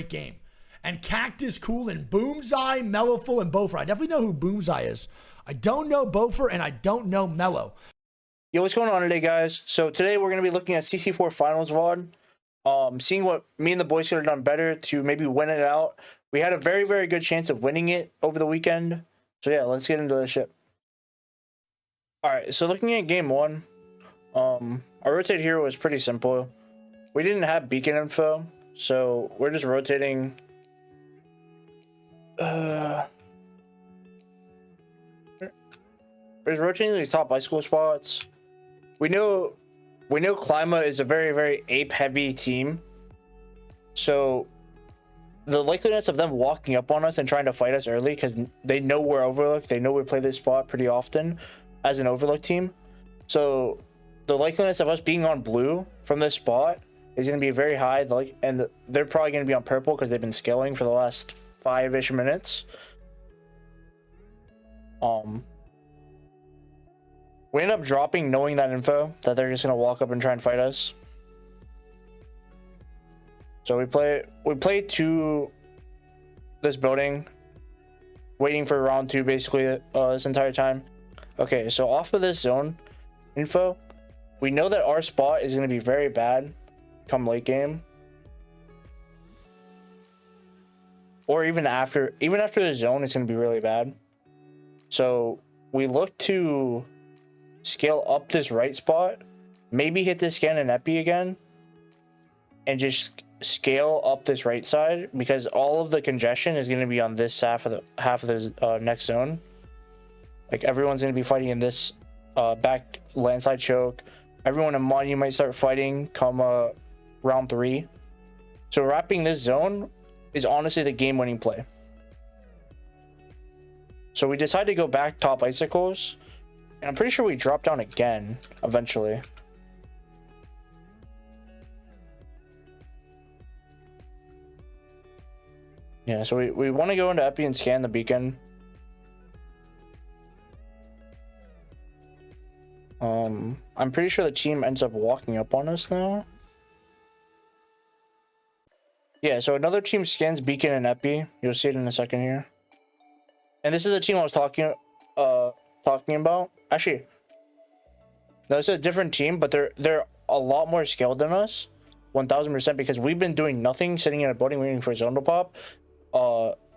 great game. And Cactus Cool and Boomzai, Mellowful, and Bofer. I definitely know who Boomzai is. I don't know Bofer, and I don't know Mellow. Yo, what's going on today, guys? So today we're going to be looking at CC4 Finals Vod. Seeing what me and the boys could have done better to maybe win it out. We had a very, very good chance of winning it over the weekend. So yeah, let's get into this shit. Alright, so looking at game one, our rotate here was pretty simple. We didn't have beacon info, so we're just rotating. We're just rotating these top bicycle spots. We know Klima is a very, very ape-heavy team. So the likeliness of them walking up on us and trying to fight us early, because they know we're Overlook, they know we play this spot pretty often as an Overlook team. So the likeliness of us being on blue from this spot is going to be very high. And they're probably going to be on purple because they've been scaling for the last 5-ish minutes. We end up dropping knowing that info, that they're just going to walk up and try and fight us. So we play to this building, waiting for round 2 basically this entire time. Okay, so off of this zone info, we know that our spot is going to be very bad come late game. Or even after the zone, it's going to be really bad. So we look to scale up this right spot, maybe hit this scan and epi again, and just scale up this right side, because all of the congestion is going to be on this half of the next zone. Like everyone's going to be fighting in this back landside choke. Everyone in Money might start fighting come round 3. So wrapping this zone is honestly the game-winning play. So we decide to go back top icicles, and I'm pretty sure we drop down again eventually. Yeah, so we want to go into Epi and scan the beacon. I'm pretty sure the team ends up walking up on us now. Yeah, so another team scans beacon and Epi. You'll see it in a second here. And this is the team I was talking about. Actually, no, it's a different team, but they're a lot more skilled than us, 1000%, because we've been doing nothing, sitting in a building waiting for a zone to pop.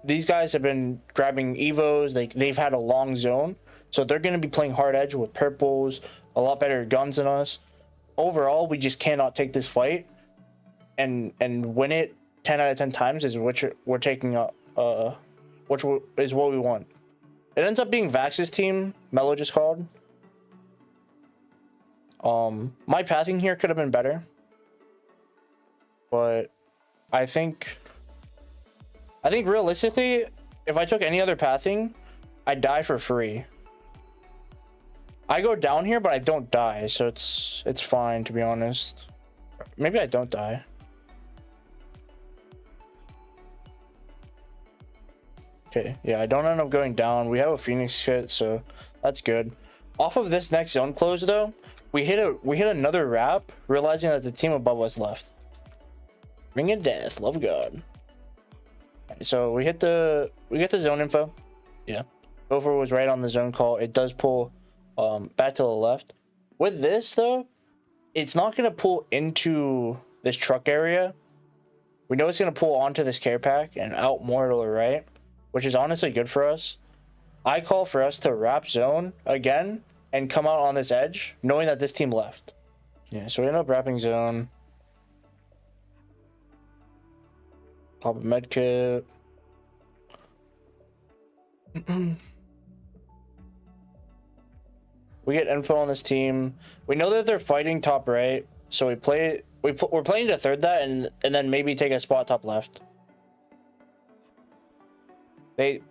These guys have been grabbing evos. They've had a long zone, so they're going to be playing hard edge with purples, a lot better guns than us. Overall, we just cannot take this fight and win it 10 out of 10 times, is which we're taking which is what we want. It ends up being Vax's team, Mellow just called. My pathing here could have been better, but I think realistically, if I took any other pathing, I'd die for free. I go down here, but I don't die, so it's fine, to be honest. Maybe I don't die. Okay, yeah, I don't end up going down. We have a Phoenix kit, so that's good. Off of this next zone close, though, we hit another wrap, realizing that the team above us left. Ring of Death, love God. So we get the zone info. Yeah, Gopher was right on the zone call. It does pull back to the left. With this though, it's not gonna pull into this truck area. We know it's gonna pull onto this care pack and out more to the right, which is honestly good for us. I call for us to wrap zone again and come out on this edge, knowing that this team left. Yeah, so we end up wrapping zone. Pop a med kit. We get info on this team. We know that they're fighting top right, so we're playing to third that and then maybe take a spot top left. It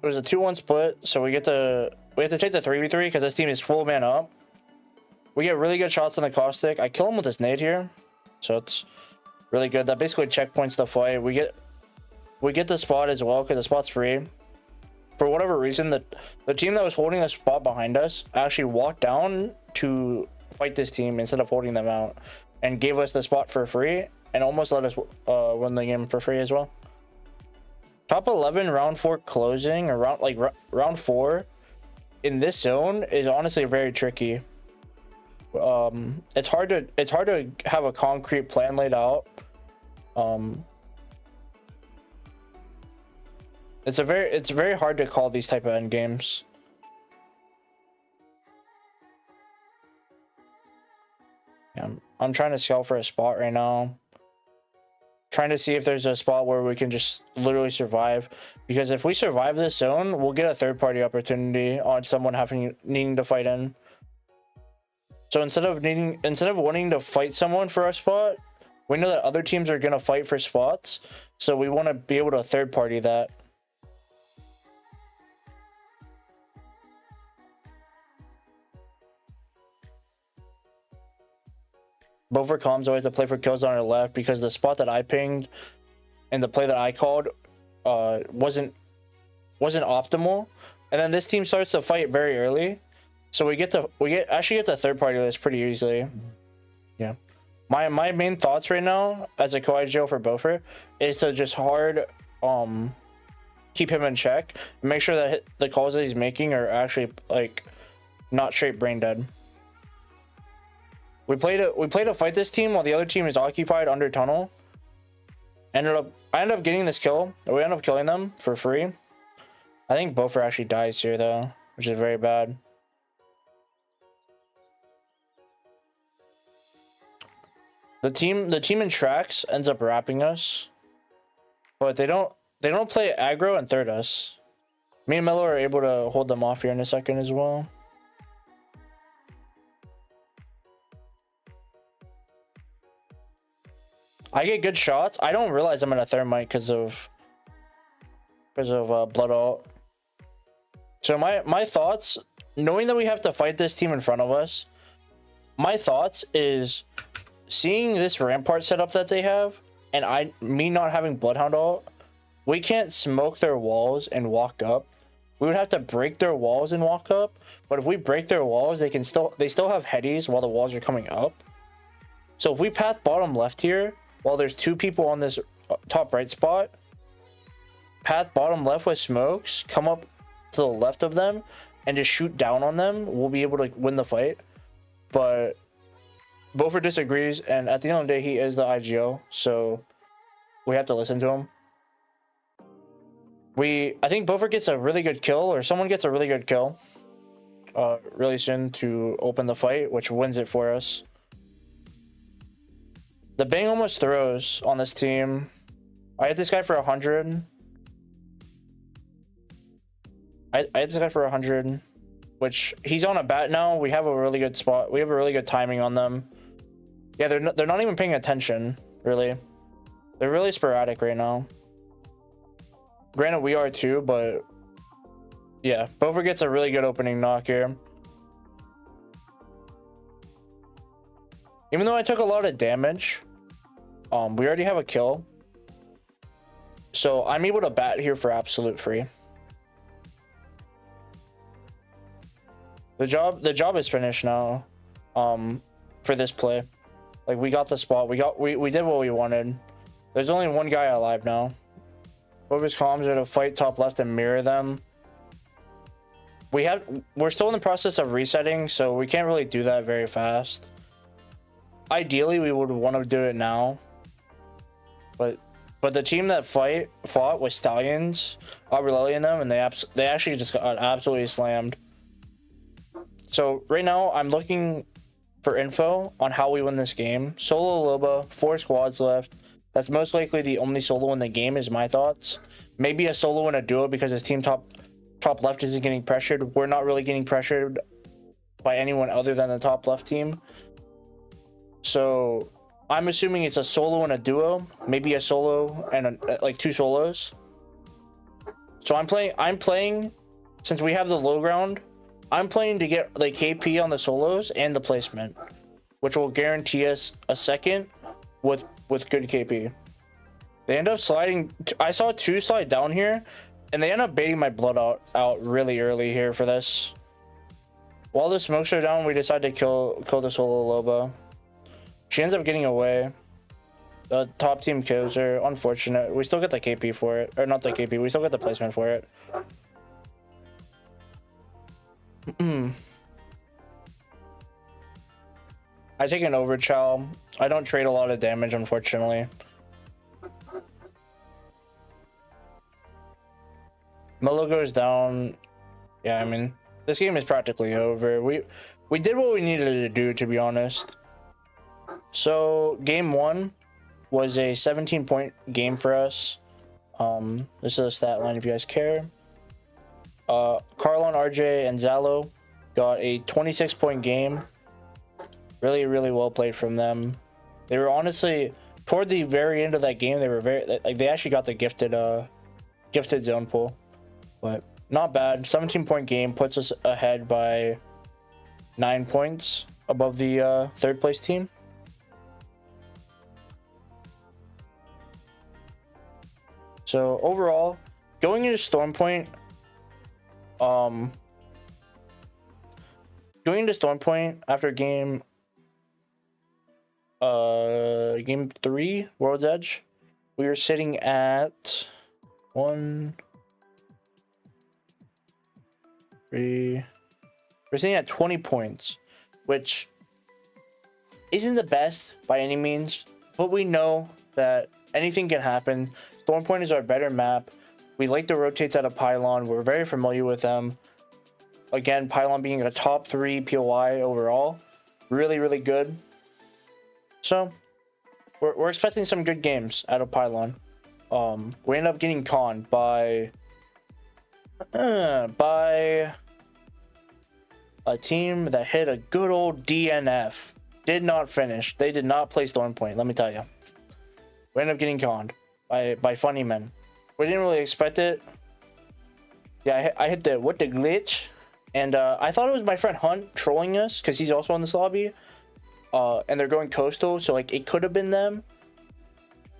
was a 2-1 split, so we have to take the 3v3 because this team is full man up. We get really good shots on the caustic. I kill him with this nade here, so it's really good. That basically checkpoints the fight. We get the spot as well because the spot's free. For whatever reason, the team that was holding the spot behind us actually walked down to fight this team instead of holding them out, and gave us the spot for free. and almost let us win the game for free as well. Top 11 round 4 closing, or round 4 in this zone is honestly very tricky. It's hard to have a concrete plan laid out. It's very hard to call these type of end games. Yeah, I'm trying to scout for a spot right now. Trying to see if there's a spot where we can just literally survive. Because if we survive this zone, we'll get a third-party opportunity on someone needing to fight in. So instead of wanting to fight someone for a spot, we know that other teams are gonna fight for spots. So we want to be able to third-party that. Bover comms always to play for kills on our left because the spot that I pinged and the play that I called wasn't optimal. And then this team starts to fight very early. So we actually get the third party list pretty easily. Yeah. My main thoughts right now as a co-IGL for Bofer is to just hard keep him in check and make sure that the calls that he's making are actually like not straight brain dead. We played to fight this team while the other team is occupied under tunnel. I ended up getting this kill. We ended up killing them for free. I think Bofer actually dies here though, which is very bad. The team in tracks ends up wrapping us, but they don't play aggro and third us. Me and Mello are able to hold them off here in a second as well. I get good shots. I don't realize I'm in a thermite because of blood ult. So my thoughts, knowing that we have to fight this team in front of us, my thoughts is seeing this rampart setup that they have, and me not having bloodhound ult, we can't smoke their walls and walk up. We would have to break their walls and walk up. But if we break their walls, they still have headies while the walls are coming up. So if we path bottom left here, while there's two people on this top right spot, path bottom left with smokes, come up to the left of them and just shoot down on them, we'll be able to win the fight. But Bofer disagrees, and at the end of the day, he is the IGO, so we have to listen to him. I think Bofer gets a really good kill, or someone gets a really good kill really soon to open the fight, which wins it for us. The bang almost throws on this team. I hit this guy for 100. I hit this guy for 100, which he's on a bat now. We have a really good spot. We have a really good timing on them. Yeah, they're not even paying attention, really. They're really sporadic right now. Granted, we are too, but yeah, Bover gets a really good opening knock here. Even though I took a lot of damage, we already have a kill. So I'm able to bat here for absolute free. The job is finished now. For this play. Like, we got the spot. We did what we wanted. There's only one guy alive now. Bover's comms are to fight top left and mirror them. We're still in the process of resetting, so we can't really do that very fast. Ideally, we would want to do it now, but the team that fought with Stallions, Aureli and them, and they actually just got absolutely slammed. So right now, I'm looking for info on how we win this game. Solo Loba, 4 squads left. That's most likely the only solo in the game, is my thoughts. Maybe a solo and a duo because his team top left isn't getting pressured. We're not really getting pressured by anyone other than the top left team. So I'm assuming it's a solo and a duo, maybe a solo and like 2 solos. So I'm playing since we have the low ground. I'm playing to get the KP on the solos and the placement, which will guarantee us a second with good KP. They end up sliding. I saw 2 slide down here, and they end up baiting my blood out really early here for this. While the smokes are down, we decide to kill the solo Loba. She ends up getting away. The top team kills are unfortunate. We still get the KP for it. Or not the KP, we still get the placement for it. I take an overchow. I don't trade a lot of damage, unfortunately. Melo goes down. Yeah, I mean, this game is practically over. We did what we needed to do, to be honest. So game 1 was a 17-point game for us. This is a stat line if you guys care. Carlon, RJ, and Zalo got a 26-point game. Really, really well played from them. They were honestly toward the very end of that game. They were they actually got the gifted zone pull, but not bad. 17-point game puts us ahead by 9 points above the third place team. So overall, going into Storm Point, after game 3 World's Edge, we were sitting at 1, 3. We're sitting at 20 points, which isn't the best by any means, but we know that anything can happen. Storm Point is our better map. We like the rotates out of Pylon. We're very familiar with them. Again, Pylon being a top 3 POI overall. Really, really good. So, we're expecting some good games out of Pylon. We end up getting conned by a team that hit a good old DNF. Did not finish. They did not play Storm Point, let me tell you. We ended up getting conned by funny men. We didn't really expect it. Yeah, I hit the glitch, and I thought it was my friend Hunt trolling us because he's also in this lobby. And they're going coastal, so like it could have been them,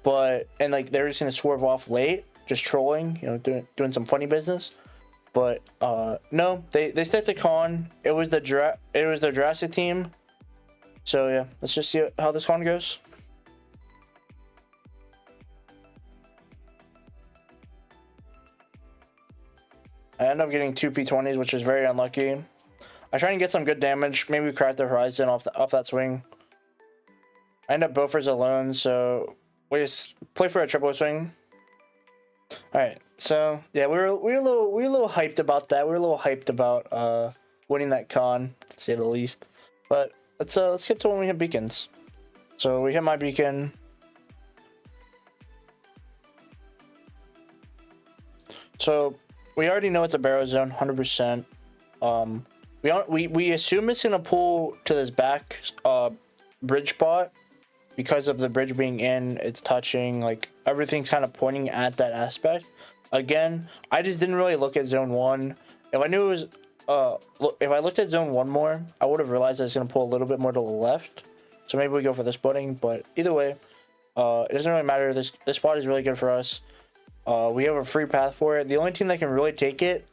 but like they're just gonna swerve off late, just trolling, you know, doing some funny business. But no, they stick to con. It was the Jurassic team. So yeah, let's just see how this con goes. I end up getting 2 P20s, which is very unlucky. I try and get some good damage. Maybe we crack the horizon off that swing. I end up Bofors alone, so we just play for a triple swing. All right, so yeah, we were a little hyped about that. We were a little hyped about winning that con, to say the least. But let's get to when we hit beacons. So we hit my beacon. So we already know it's a barrow zone, 100%. We assume it's gonna pull to this back bridge spot because of the bridge being in. It's touching, like everything's kind of pointing at that aspect. Again, I just didn't really look at zone 1. If I knew it was if I looked at zone 1 more, I would have realized that it's gonna pull a little bit more to the left. So maybe we go for the splitting, but either way, it doesn't really matter. This spot is really good for us. We have a free path for it. The only team that can really take it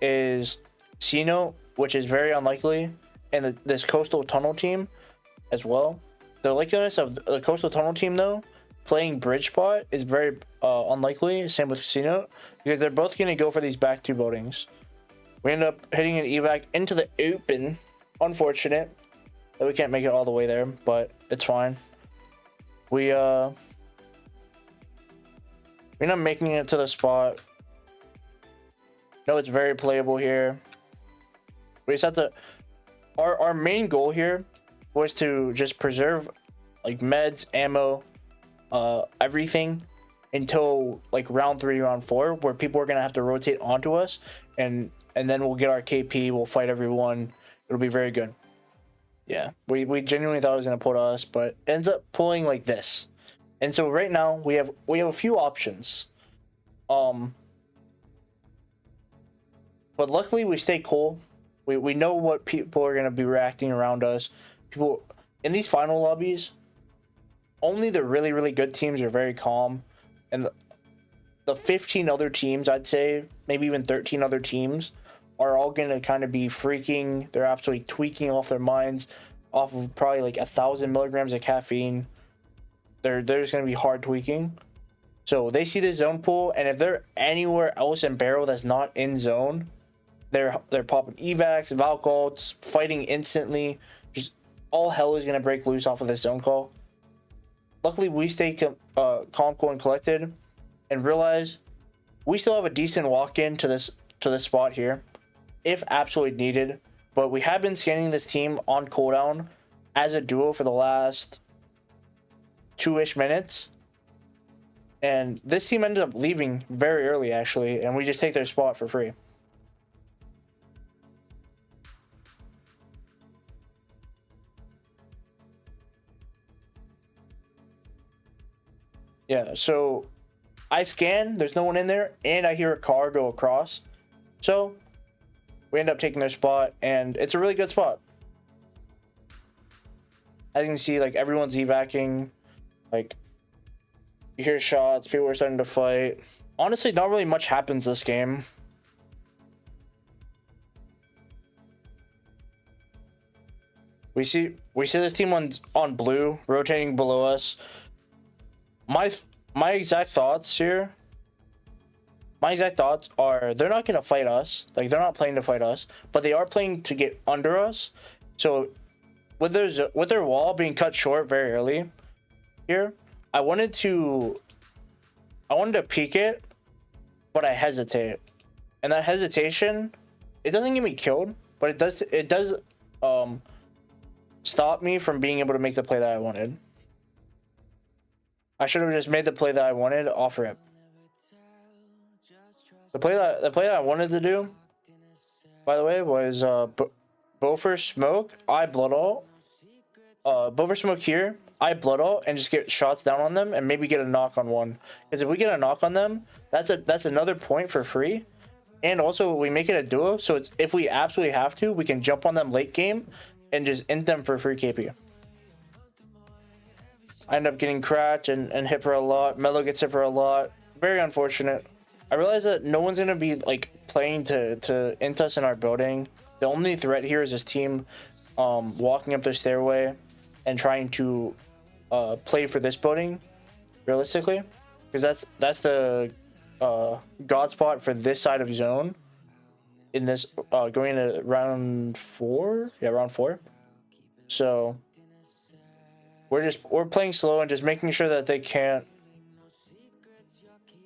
is Sino, which is very unlikely, and this coastal tunnel team as well. The likeliness of the coastal tunnel team though playing bridge spot is very unlikely. Same with Casino, because they're both going to go for these back 2 buildings. We end up hitting an evac into the open. Unfortunate that we can't make it all the way there, but it's fine. We end up making it to the spot. No, it's very playable here. We just have to. Our main goal here was to just preserve like meds, ammo, everything until like round 3, round 4, where people are gonna have to rotate onto us, and then we'll get our KP. We'll fight everyone. It'll be very good. Yeah, we genuinely thought it was gonna pull to us, but it ends up pulling like this. And so right now we have a few options. But luckily we stay cool. We know what people are going to be reacting around us. People in these final lobbies, only the really, really good teams are very calm. And the 15 other teams, I'd say, maybe even 13 other teams, are all going to kind of be freaking. They're absolutely tweaking off their minds off of probably like 1,000 milligrams of caffeine. there's gonna be hard tweaking. So they see the zone pool, and if they're anywhere else in barrel that's not in zone, they're popping evacs, valcults, fighting instantly. Just all hell is gonna break loose off of this zone call. Luckily, we stay calm, cool, and collected, and realize we still have a decent walk-in to this spot here, if absolutely needed. But we have been scanning this team on cooldown as a duo for the last 2-ish minutes, and this team ended up leaving very early actually, and we just take their spot for free. Yeah, so I scan, there's no one in there, and I hear a car go across. So we end up taking their spot, and it's a really good spot. As you can see, like, everyone's evacing. Like, you hear shots, people are starting to fight. Honestly, not really much happens this game. We see this team on blue rotating below us. My exact thoughts here. My exact thoughts are they're not gonna fight us. Like, they're not playing to fight us, but they are playing to get under us. So with their wall being cut short very early here, I wanted to peek it, but I hesitate. And that hesitation, it doesn't get me killed, but it does stop me from being able to make the play that I wanted. I should have just made the play that I wanted off rip. The play that I wanted to do, by the way, was Bofer smoke, I blood ult. Bofer smoke here, I blood ult, and just get shots down on them and maybe get a knock on one. Because if we get a knock on them, that's another point for free. And also we make it a duo, so it's, if we absolutely have to, we can jump on them late game and just int them for free KP. I end up getting cracked and hit for a lot. Mello gets hit for a lot. Very unfortunate. I realize that no one's gonna be like playing to int us in our building. The only threat here is this team walking up the stairway and trying to play for this building realistically, because that's the god spot for this side of zone in this going into round 4. Yeah, round 4. So we're playing slow and just making sure that they can't.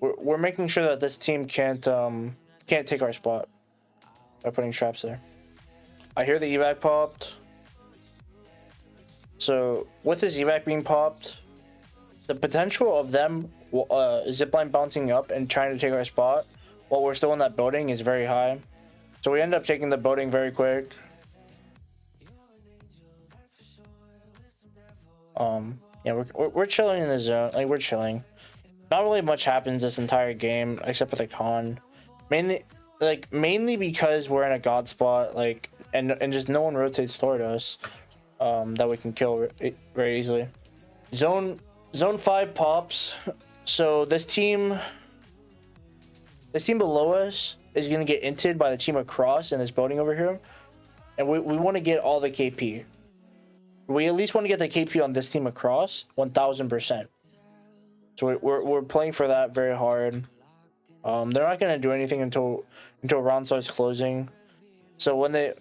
We're making sure that this team can't take our spot by putting traps there. I hear the evac popped. So with this evac being popped, the potential of them zipline bouncing up and trying to take our spot while we're still in that building is very high. So we end up taking the building very quick. Yeah, we're chilling in the zone. Like, we're chilling. Not really much happens this entire game except with the con. Mainly because we're in a god spot, like, and just no one rotates toward us. That we can kill very easily. Zone 5 pops. So this team below us is gonna get inted by the team across in this building over here, and we want to get all the KP. We at least want to get the KP on this team across 1000%. So we're playing for that very hard. They're not gonna do anything until round starts closing. So when they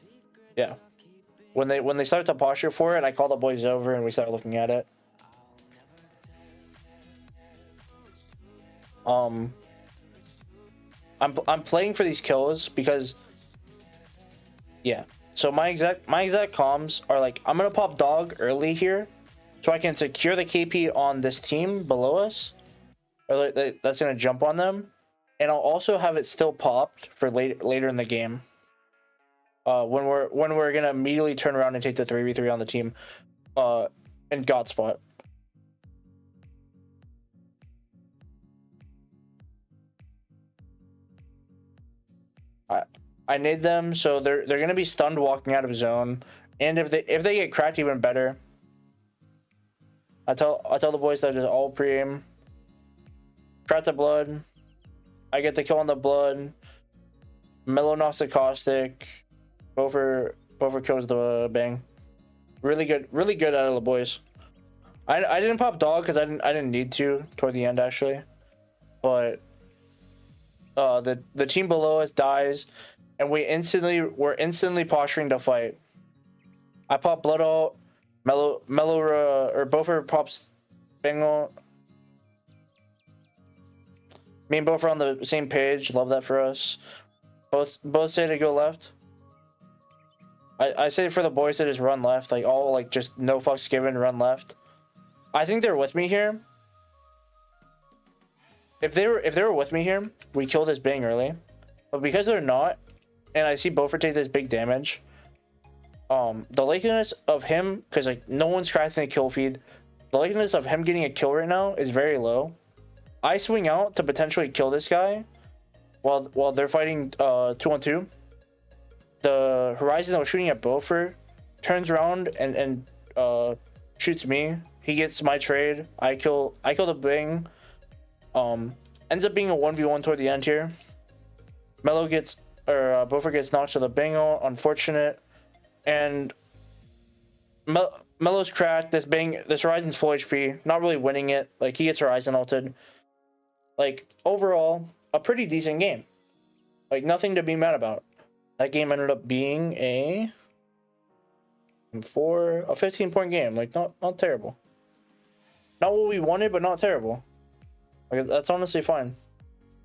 start to posture for it, I call the boys over and we start looking at it. I'm playing for these kills because, yeah. So my exact comms are like, I'm gonna pop dog early here, so I can secure the KP on this team below us, or that's gonna jump on them, and I'll also have it still popped for later in the game. When we're gonna immediately turn around and take the 3v3 on the team, in god spot. I need them, so they're gonna be stunned walking out of zone, and if they get cracked, even better. I tell the boys that just all pre-aim. Crack the blood. I get the kill on the blood. Mellow knocks the caustic. Bofer kills the bang. Really good out of the boys. I didn't pop dog because I didn't need to toward the end actually, but the team below us dies, and we're instantly posturing to fight. I pop blood alt, mellow or Bofer pops Bengal. Me and Both are on the same page. Love that for us. Both say to go left. I say for the boys to just run left. Like all like just no fucks given, run left. I think they're with me here. If they were with me here, we kill this Bang early. But because they're not, and I see Beaufort take this big damage, the likeliness of him, because like no one's crafting a kill feed, the likeliness of him getting a kill right now is very low. I swing out to potentially kill this guy while they're fighting 2-on-2. The Horizon that was shooting at Beaufort turns around and shoots me. He gets my trade. I kill the Bing. Ends up being a 1v1 toward the end here. Mello gets Beaufort gets knocked to the Bingo. Unfortunate. And Mello's cracked. This Horizon's full HP. Not really winning it. Like he gets Horizon ulted. Like overall, a pretty decent game. Like nothing to be mad about. That game ended up being a 15-point game. Like not terrible. Not what we wanted, but not terrible. Like that's honestly fine.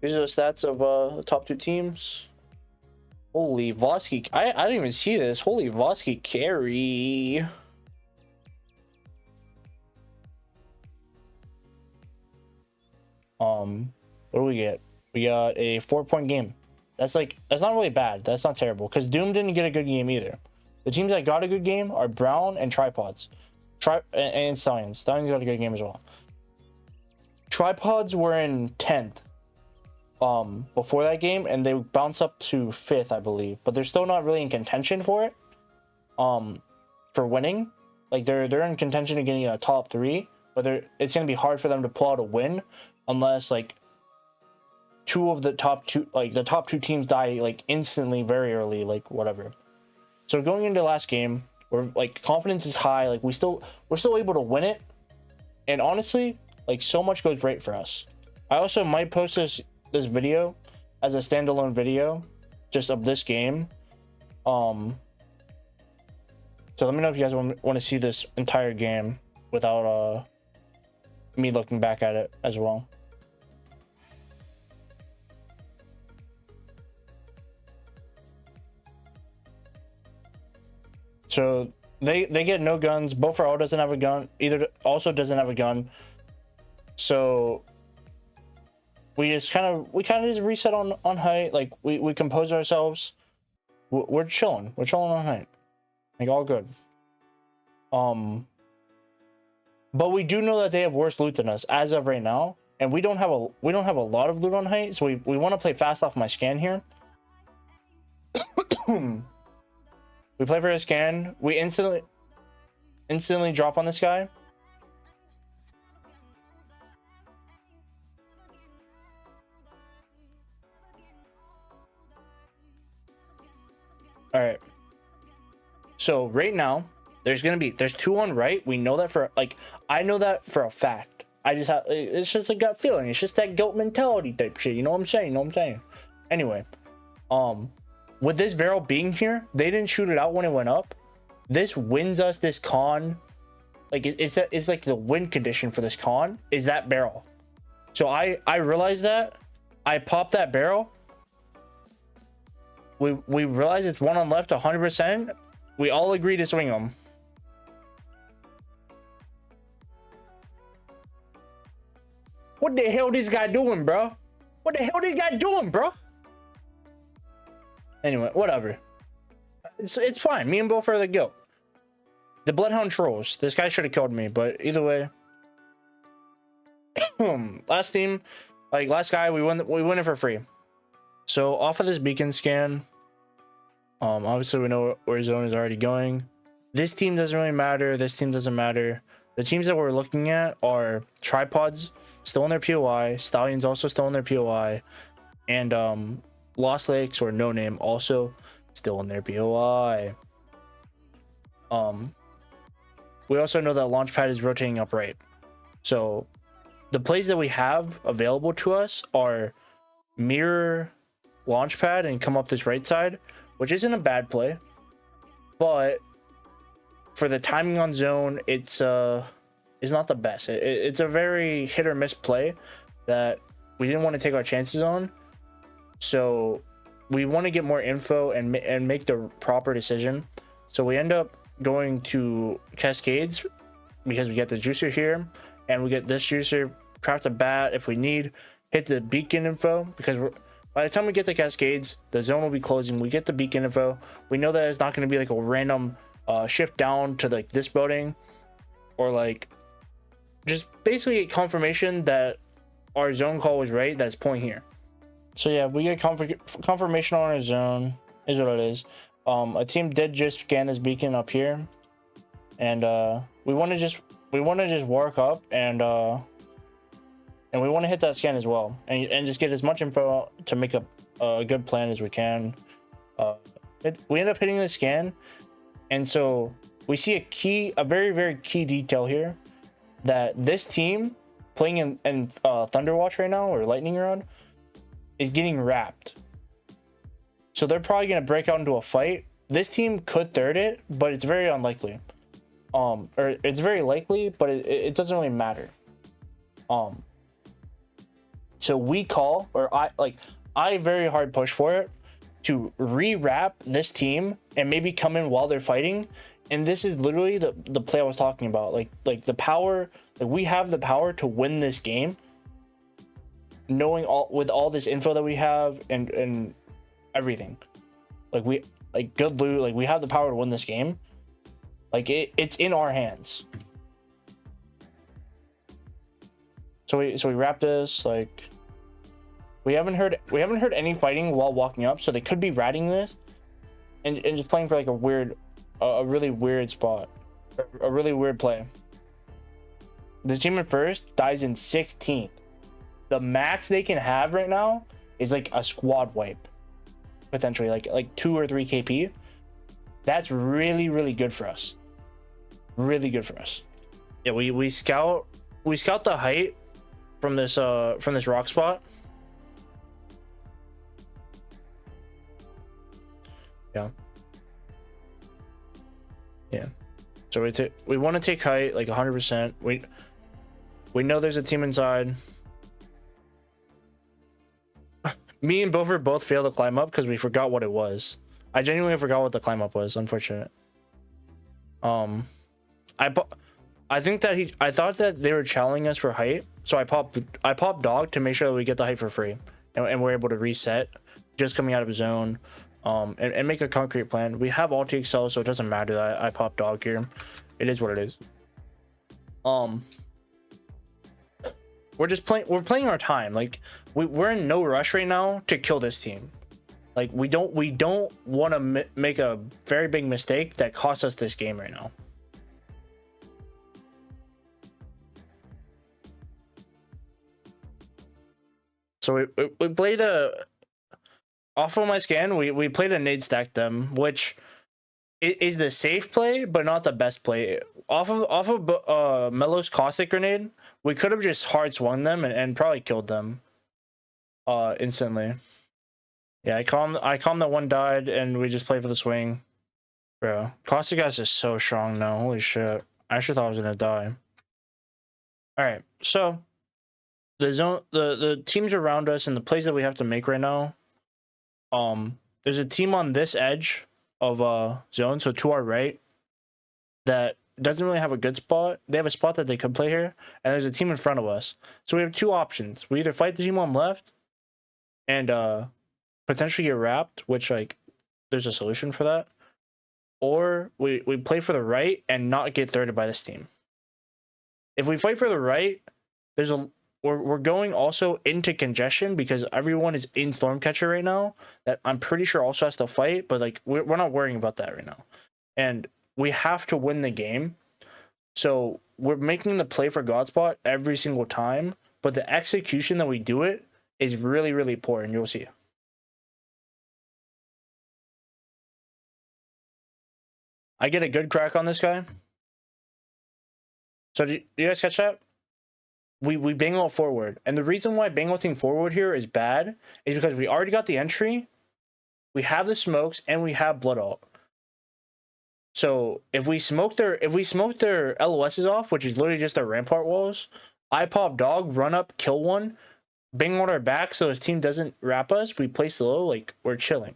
These are the stats of the top two teams. Holy Vosky! I didn't even see this. Holy Vosky carry. What do we get? We got a 4-point game. That's not really bad. That's not terrible because Doom didn't get a good game either. The teams that got a good game are Brown and Tripods. And Stallions. Stallions got a good game as well. Tripods were in 10th before that game, and they bounced up to 5th, I believe. But they're still not really in contention for it. For winning. Like they're in contention of getting a top 3, but it's gonna be hard for them to pull out a win unless like the top two teams die like instantly very early, like whatever. So going into the last game, we're like confidence is high, like we're still able to win it, and honestly, like so much goes great for us. I also might post this video as a standalone video just of this game. So let me know if you guys want to see this entire game without me looking back at it as well. So they get no guns. Beaufort doesn't have a gun. Either also doesn't have a gun. So we kind of just reset on height. Like we compose ourselves. We're chilling. We're chilling on height. Like all good. But we do know that they have worse loot than us as of right now, and we don't have a lot of loot on height. So we want to play fast off my scan here. We play for a scan. We instantly drop on this guy. All right. So right now, there's 2 on right. We know that I know that for a fact. It's just a gut feeling. It's just that goat mentality type shit. You know what I'm saying? Anyway, with this barrel being here, they didn't shoot it out when it went up. This wins us this con. Like it's like the win condition for this con is that barrel. So I realized that. I popped that barrel. We realize it's 1 on left 100%. We all agree to swing them. What the hell this guy doing, bro? What the hell this guy doing, bro? Anyway, whatever. It's fine. Me and Bo are the goat. The Bloodhound trolls. This guy should have killed me, but either way. Last team, like last guy, we win it for free. So off of this beacon scan, obviously we know where zone is already going. This team doesn't really matter. This team doesn't matter. The teams that we're looking at are Tripods, still in their POI. Stallions also still in their POI. And Lost Lakes or No Name also still in their POI. we also know that Launchpad is rotating up right. So the plays that we have available to us are mirror Launchpad and come up this right side, which isn't a bad play. But for the timing on zone, it's not the best. It's a very hit or miss play that we didn't want to take our chances on. So we want to get more info and make the proper decision. So we end up going to Cascades because we get the juicer here, and we get this juicer, trap the bat if we need, hit the beacon info, because by the time we get to Cascades, the zone will be closing. We get the beacon info. We know that it's not going to be like a random shift down to like this building, or like just basically confirmation that our zone call was right, that's pulling here. So yeah, we get confirmation on our zone, is what it is. A team did just scan this beacon up here, and we want to just work up, and we want to hit that scan as well, and just get as much info to make a good plan as we can. We end up hitting the scan, and so we see a very, very key detail here, that this team playing in Thunderwatch right now, or Lightning Rod, is getting wrapped. So they're probably going to break out into a fight. This team could third it, but it's very unlikely. Or it's very likely, but it doesn't really matter. So we call, or I very hard push for it to re-wrap this team and maybe come in while they're fighting. And this is literally the play I was talking about. Like the power, like we have the power to win this game, knowing with all this info that we have and everything. Like good loot, like we have the power to win this game. Like it's in our hands. So we wrap this. Like we haven't heard any fighting while walking up, so they could be ratting this and just playing for like a really weird spot, a really weird play. The team at first dies in 16th. The max they can have right now is like a squad wipe, potentially like 2 or 3 KP. That's really, really good for us. Really good for us. Yeah, we scout the height from this rock spot. Yeah. So we want to take height like 100%. We know there's a team inside. Me and Bofer both failed to climb up because we forgot what it was. I genuinely forgot what the climb up was. Unfortunate. I think that I thought that they were challenging us for height, so I popped dog to make sure that we get the height for free, and we're able to reset just coming out of zone, and make a concrete plan. We have all TXL, so it doesn't matter that I popped dog here. It is what it is. We're playing our time. Like we're in no rush right now to kill this team. Like we don't want to make a very big mistake that costs us this game right now. So we played off of my scan. We played a nade stack them, which is the safe play, but not the best play. Off of Melo's caustic grenade, we could have just hard swung them and probably killed them instantly. Yeah, I calmed that one died, and we just played for the swing. Bro, caustic gas is so strong now. Holy shit. I actually thought I was gonna die. Alright, so the teams around us and the plays that we have to make right now. There's a team on this edge of zone, so to our right, that doesn't really have a good spot. They have a spot that they could play here, and there's a team in front of us. So we have 2 options. We either fight the team on left and potentially get wrapped, which like there's a solution for that, or we play for the right and not get thirded by this team. If we fight for the right, we're going also into congestion because everyone is in Stormcatcher right now that I'm pretty sure also has to fight, but like we're not worrying about that right now. And we have to win the game. So we're making the play for Godspot every single time, but the execution that we do it is really, really poor, and you'll see. I get a good crack on this guy. So do you guys catch that? We bangle forward, and the reason why bangling forward here is bad is because we already got the entry, we have the smokes, and we have blood ult. So if we smoke their LOSs off, which is literally just their rampart walls, I pop dog, run up, kill one, bang on our back so his team doesn't wrap us. We play slow, like we're chilling,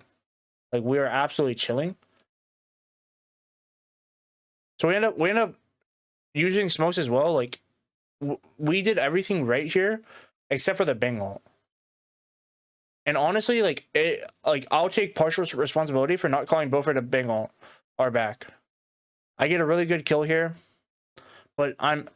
like we are absolutely chilling. So we end up using smokes as well. Like we did everything right here, except for the bang ult. And honestly, like I'll take partial responsibility for not calling Beaufort to bang ult our back. I get a really good kill here, but I'm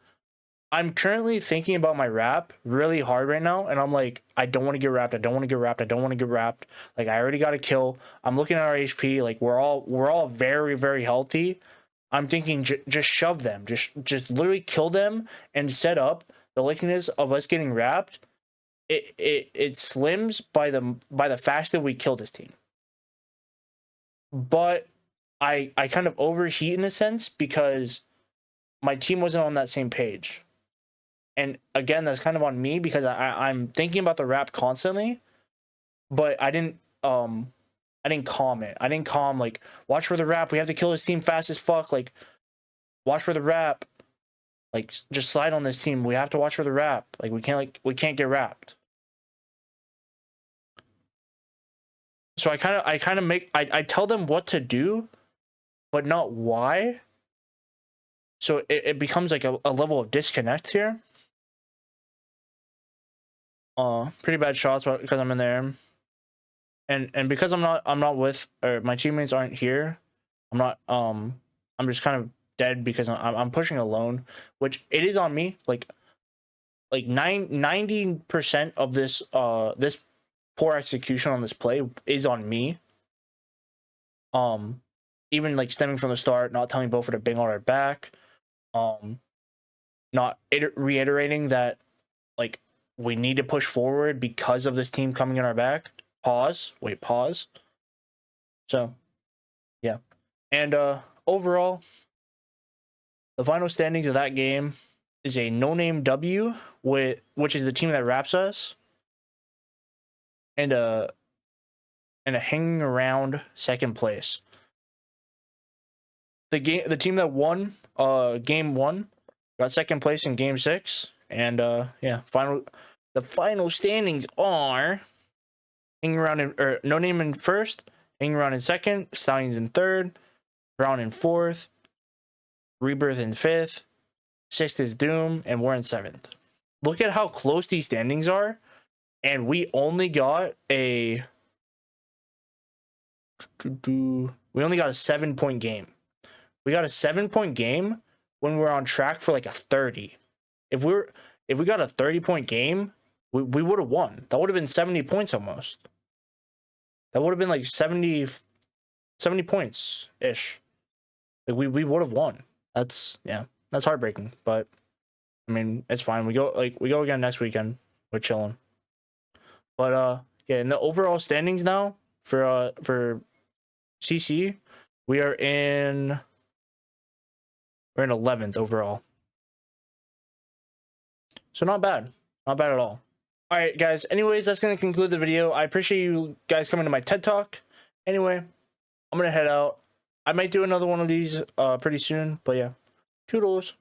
currently thinking about my wrap really hard right now, and I'm like, I don't want to get wrapped. I don't want to get wrapped. I don't want to get wrapped. Like I already got a kill. I'm looking at our HP. Like we're all very, very healthy. I'm thinking just shove them. Just literally kill them and set up. The likeliness of us getting wrapped, it slims by the fact that we kill this team. But I kind of overheat in a sense because my team wasn't on that same page. And again, that's kind of on me because I'm thinking about the wrap constantly, but I didn't calm it. I didn't calm, like, watch for the wrap. We have to kill this team fast as fuck. Like, watch for the wrap. Like, just slide on this team. We have to watch for the wrap. Like, we can't get wrapped. So I tell them what to do, but not why. So it becomes like a level of disconnect here. Pretty bad shots because I'm in there. And because I'm not with, or my teammates aren't here, I'm just kind of dead because I'm pushing alone, which it is on me. Like 90% of this this poor execution on this play is on me. Even like stemming from the start, not telling Beaufort to bang on our back, not reiterating that like we need to push forward because of this team coming in our back. Pause. So, yeah. And overall, the final standings of that game is a no-name W, which is the team that wraps us, and a hanging around second place. The team that won game 1 got second place in game 6, and yeah, the final standings are hanging around in no name in first, hanging around in second, Stallions in third, Brown in fourth, Rebirth in fifth, sixth is Doom, and we're in seventh. Look at how close these standings are, and we only got a 7-point game. We got a 7-point game when we're on track for like a 30. If we got a 30-point game, we would have won. That would have been 70 points almost. That would have been like 70 points ish. Like we would have won. That's heartbreaking, but I mean, it's fine. We go again next weekend. We're chilling. But yeah, in the overall standings now for CC, we're in 11th overall. So not bad. Not bad at all. All right, guys. Anyways, that's going to conclude the video. I appreciate you guys coming to my TED Talk. Anyway, I'm going to head out. I might do another one of these pretty soon. But yeah, toodles.